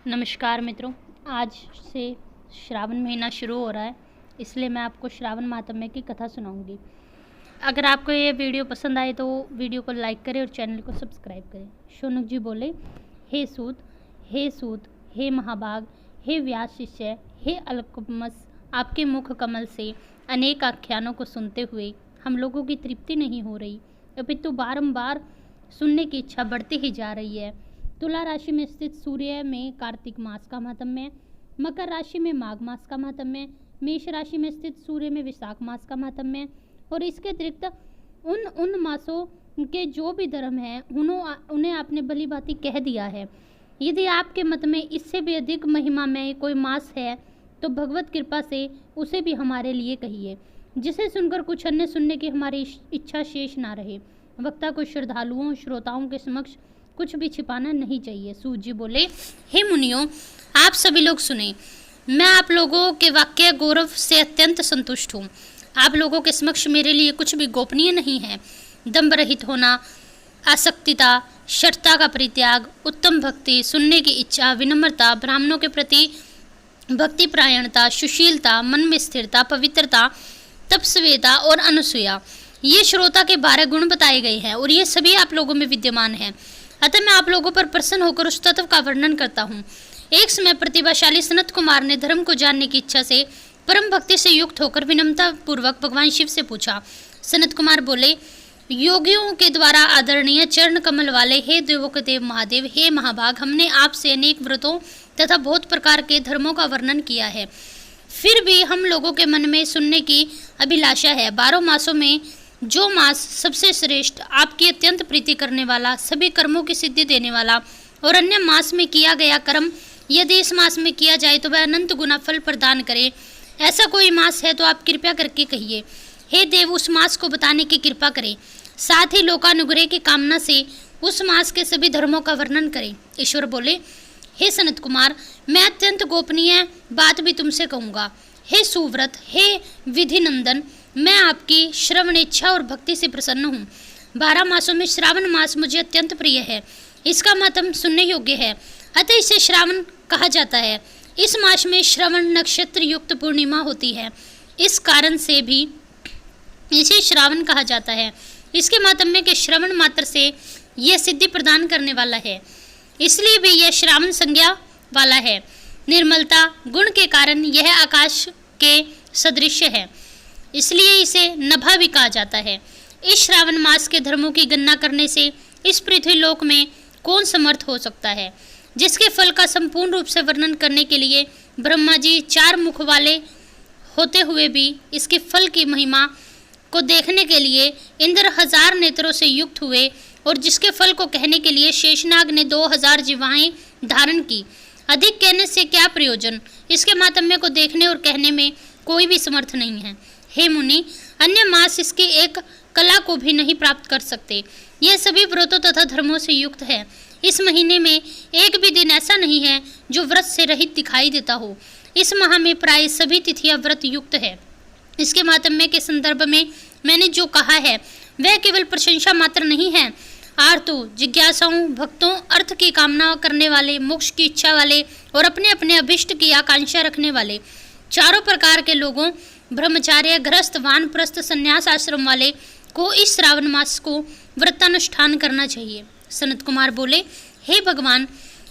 नमस्कार मित्रों, आज से श्रावण महीना शुरू हो रहा है, इसलिए मैं आपको श्रावण मातम्य की कथा सुनाऊंगी। अगर आपको ये वीडियो पसंद आए तो वीडियो को लाइक करें और चैनल को सब्सक्राइब करें। शौनक जी बोले, हे सूत, हे महाभाग, हे व्यास शिष्य, हे अल्पमस, आपके मुख कमल से अनेक आख्यानों को सुनते हुए हम लोगों की तृप्ति नहीं हो रही, अपितु बारंबार सुनने की इच्छा बढ़ती ही जा रही है। तुला राशि में स्थित सूर्य में कार्तिक मास का महात्म्य, मकर राशि में माघ मास का महात्म्य, मेष राशि में स्थित सूर्य में विशाख मास का महात्म्य और इसके अतिरिक्त उन मासों के जो भी धर्म हैं उन्हें आपने भली भांति कह दिया है। यदि आपके मत में इससे भी अधिक महिमा में कोई मास है तो भगवत कृपा से उसे भी हमारे लिए कहिए, जिसे सुनकर कुछ अन्य सुनने की हमारी इच्छा शेष ना रहे। वक्ता को श्रद्धालुओं श्रोताओं के समक्ष कुछ भी छिपाना नहीं चाहिए। सूत जी बोले, हे मुनियों, आप सभी लोग सुने, मैं आप लोगों के वाक्य गौरव से अत्यंत संतुष्ट हूँ। आप लोगों के समक्ष मेरे लिए कुछ भी गोपनीय नहीं है। दंभ रहित होना, आसक्तिता, शर्ता का परित्याग, उत्तम भक्ति, सुनने की इच्छा, विनम्रता, ब्राह्मणों के प्रति भक्ति प्रायणता, सुशीलता, मन में स्थिरता, पवित्रता, तपस्वेता और अनुसूया, ये श्रोता के 12 गुण बताए गए हैं और ये सभी आप लोगों में विद्यमान हैं। अतः मैं आप लोगों पर प्रसन्न होकर उस तत्व का वर्णन करता हूँ। एक समय प्रतिभाशाली सनत कुमार ने धर्म को जानने की इच्छा से परम भक्ति से युक्त होकर विनम्रता पूर्वक भगवान शिव से पूछा। सनत कुमार बोले, योगियों के द्वारा आदरणीय चरण कमल वाले हे देवों के देव महादेव, हे महाभाग, हमने आपसे अनेक व्रतों तथा बहुत प्रकार के धर्मों का वर्णन किया है, फिर भी हम लोगों के मन में सुनने की अभिलाषा है। 12 मासों में जो मास सबसे श्रेष्ठ, आपकी अत्यंत प्रीति करने वाला, सभी कर्मों की सिद्धि देने वाला और अन्य मास में किया गया कर्म यदि इस मास में किया जाए तो वह अनंत गुना फल प्रदान करे, ऐसा कोई मास है तो आप कृपया करके कहिए। हे देव, उस मास को बताने की कृपा करें, साथ ही लोकानुग्रह की कामना से उस मास के सभी धर्मों का वर्णन करें। ईश्वर बोले, हे सनत कुमार, मैं अत्यंत गोपनीय बात भी तुमसे कहूँगा। हे सुव्रत, हे विधि नंदन, मैं आपकी श्रवण इच्छा और भक्ति से प्रसन्न हूँ। 12 मासों में श्रावण मास मुझे अत्यंत प्रिय है, इसका महत्व सुनने योग्य है, अतः इसे श्रावण कहा जाता है। इस मास में श्रवण नक्षत्र युक्त पूर्णिमा होती है, इस कारण से भी इसे श्रावण कहा जाता है। इसके महात्म्य के श्रवण मात्र से यह सिद्धि प्रदान करने वाला है, इसलिए भी यह श्रावण संज्ञा वाला है। निर्मलता गुण के कारण यह आकाश के सदृश है, इसलिए इसे नभा भी कहा जाता है। इस श्रावण मास के धर्मों की गणना करने से इस पृथ्वी लोक में कौन समर्थ हो सकता है, जिसके फल का संपूर्ण रूप से वर्णन करने के लिए ब्रह्मा जी 4 मुख वाले होते हुए भी इसके फल की महिमा को देखने के लिए इंद्र 1000 नेत्रों से युक्त हुए और जिसके फल को कहने के लिए शेषनाग ने 2000 जिह्वाएं धारण की। अधिक कहने से क्या प्रयोजन, इसके महात्म्य को देखने और कहने में कोई भी समर्थ नहीं है। हे मुनि, अन्य मास इसकी एक कला को भी नहीं प्राप्त कर सकते। यह सभी व्रतों तथा धर्मों से युक्त है। इस महीने में एक भी दिन ऐसा नहीं है जो व्रत से रहित दिखाई देता हो। इस माह में प्राय सभी तिथियां व्रत युक्त है। इसके महात्म्य के संदर्भ में मैंने जो कहा है वह केवल प्रशंसा मात्र नहीं है। आर्तों, जिज्ञासाओं, भक्तों, अर्थ की कामना करने वाले, मोक्ष की इच्छा वाले और अपने अपने अभिष्ट की आकांक्षा रखने वाले चारों प्रकार के लोगों, ब्रह्मचार्य, गृहस्थ, वानप्रस्थ, संन्यास आश्रम वाले को इस श्रावण मास को व्रतानुष्ठान करना चाहिए। सनत कुमार बोले, हे भगवान,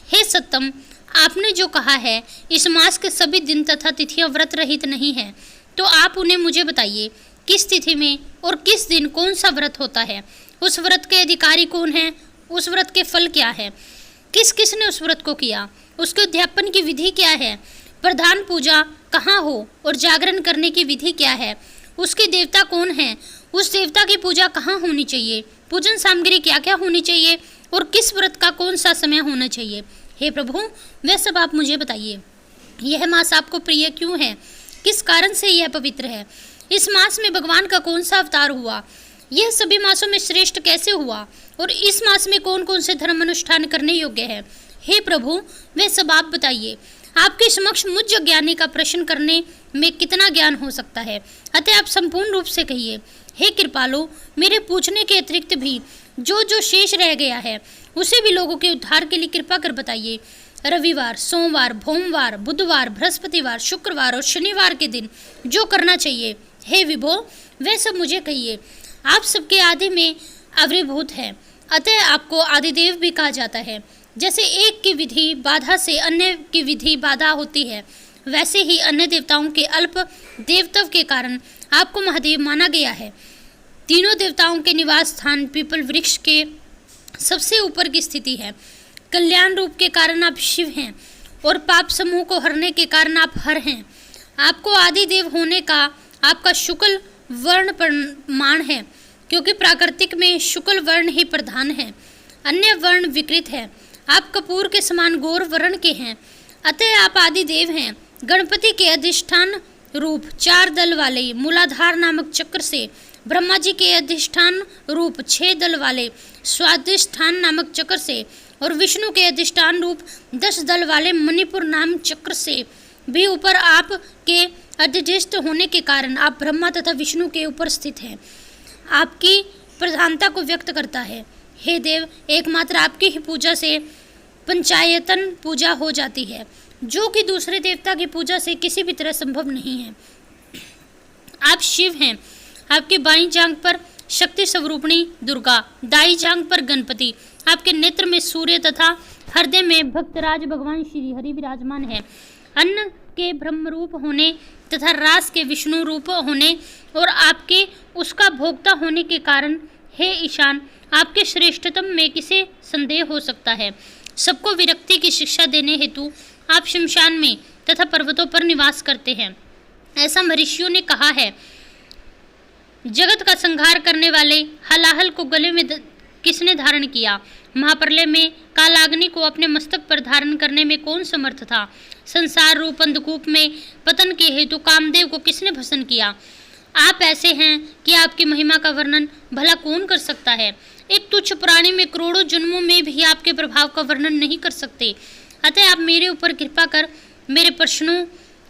हे सत्तम, आपने जो कहा है इस मास के सभी दिन तथा तिथियां व्रत रहित नहीं है, तो आप उन्हें मुझे बताइए। किस तिथि में और किस दिन कौन सा व्रत होता है, उस व्रत के अधिकारी कौन है, उस व्रत के फल क्या है, किस किस ने उस व्रत को किया, उसके अध्यापन की विधि क्या है, प्रधान पूजा कहाँ हो और जागरण करने की विधि क्या है, उसके देवता कौन है, उस देवता की पूजा कहाँ होनी चाहिए, पूजन सामग्री क्या क्या होनी चाहिए और किस व्रत का कौन सा समय होना चाहिए। हे प्रभु, वह सब आप मुझे बताइए। यह मास आपको प्रिय क्यों है, किस कारण से यह पवित्र है, इस मास में भगवान का कौन सा अवतार हुआ, यह सभी मासों में श्रेष्ठ कैसे हुआ और इस मास में कौन कौन से धर्म अनुष्ठान करने योग्य है। हे प्रभु, वह सब आप बताइए। आपके समक्ष मुझ ज्ञानी का प्रश्न करने में कितना ज्ञान हो सकता है, अतः आप संपूर्ण रूप से कहिए। हे कृपालो, मेरे पूछने के अतिरिक्त भी जो जो शेष रह गया है उसे भी लोगों के उद्धार के लिए कृपा कर बताइए। रविवार, सोमवार, भोमवार, बुधवार, बृहस्पतिवार, शुक्रवार और शनिवार के दिन जो करना चाहिए, हे विभो वह सब मुझे कहिए। आप सबके आदि में आविर्भूत है, अतः आपको आदिदेव भी कहा जाता है। जैसे एक की विधि बाधा से अन्य की विधि बाधा होती है, वैसे ही अन्य देवताओं के अल्प देवत्व के कारण आपको महादेव माना गया है। तीनों देवताओं के निवास स्थान पीपल वृक्ष के सबसे ऊपर की स्थिति है। कल्याण रूप के कारण आप शिव हैं और पाप समूह को हरने के कारण आप हर हैं। आपको आदि देव होने का आपका शुक्ल वर्ण प्रमाण है, क्योंकि प्राकृतिक में शुक्ल वर्ण ही प्रधान है, अन्य वर्ण विकृत है। आप कपूर के समान गौर वर्ण के हैं, अतः आप आदि देव हैं। गणपति के अधिष्ठान रूप 4 दल वाले मूलाधार नामक चक्र से, ब्रह्मा जी के अधिष्ठान रूप 6 दल वाले स्वाधिष्ठान नामक चक्र से और विष्णु के अधिष्ठान रूप 10 दल वाले मणिपुर नाम चक्र से भी ऊपर आप के अधिष्ठ होने के कारण आप ब्रह्मा तथा विष्णु के ऊपर स्थित हैं। आपकी प्रधानता को व्यक्त करता है। हे देव, एकमात्र आपकी ही पूजा से पंचायतन पूजा हो जाती है, जो कि दूसरे देवता की पूजा से किसी भी तरह संभव नहीं है। आप शिव हैं। आपकी बाईं जांघ पर शक्ति स्वरूपिणी दुर्गा, दाई जांघ पर गणपति, आपके नेत्र में सूर्य तथा हृदय में भक्तराज भगवान श्री हरि विराजमान है। अन्न के ब्रह्म रूप होने तथा रास के विष्णु रूप होने और आपके उसका भोक्ता होने के कारण, हे ईशान, आपके श्रेष्ठतम में किसे संदेह हो सकता है। सबको विरक्ति की शिक्षा देने हेतु आप शमशान में तथा पर्वतों पर निवास करते हैं, ऐसा महर्षियों ने कहा है। जगत का संहार करने वाले हलाहल को गले में किसने धारण किया? महाप्रलय में कालाग्नि को अपने मस्तक पर धारण करने में कौन समर्थ था? संसार रूप अंधकूप में पतन के हेतु कामदेव को किसने भस्म किया? आप ऐसे हैं कि आपकी महिमा का वर्णन भला कौन कर सकता है? एक तुच्छ प्राणी में करोड़ों जन्मों में भी आपके प्रभाव का वर्णन नहीं कर सकते, अतः आप मेरे ऊपर कृपा कर मेरे प्रश्नों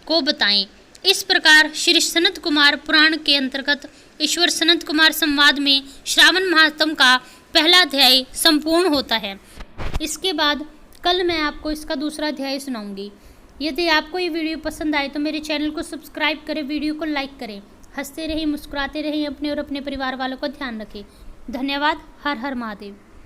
को बताएं। इस प्रकार श्री सनत कुमार पुराण के अंतर्गत ईश्वर सनत कुमार संवाद में श्रावण महात्म का पहला अध्याय संपूर्ण होता है। इसके बाद कल मैं आपको इसका दूसरा अध्याय सुनाऊंगी। यदि आपको ये वीडियो पसंद आए तो मेरे चैनल को सब्सक्राइब करें, वीडियो को लाइक करें। हंसते रहें, मुस्कुराते रहें, अपने और अपने परिवार वालों का ध्यान रखें। धन्यवाद। हर हर महादेव।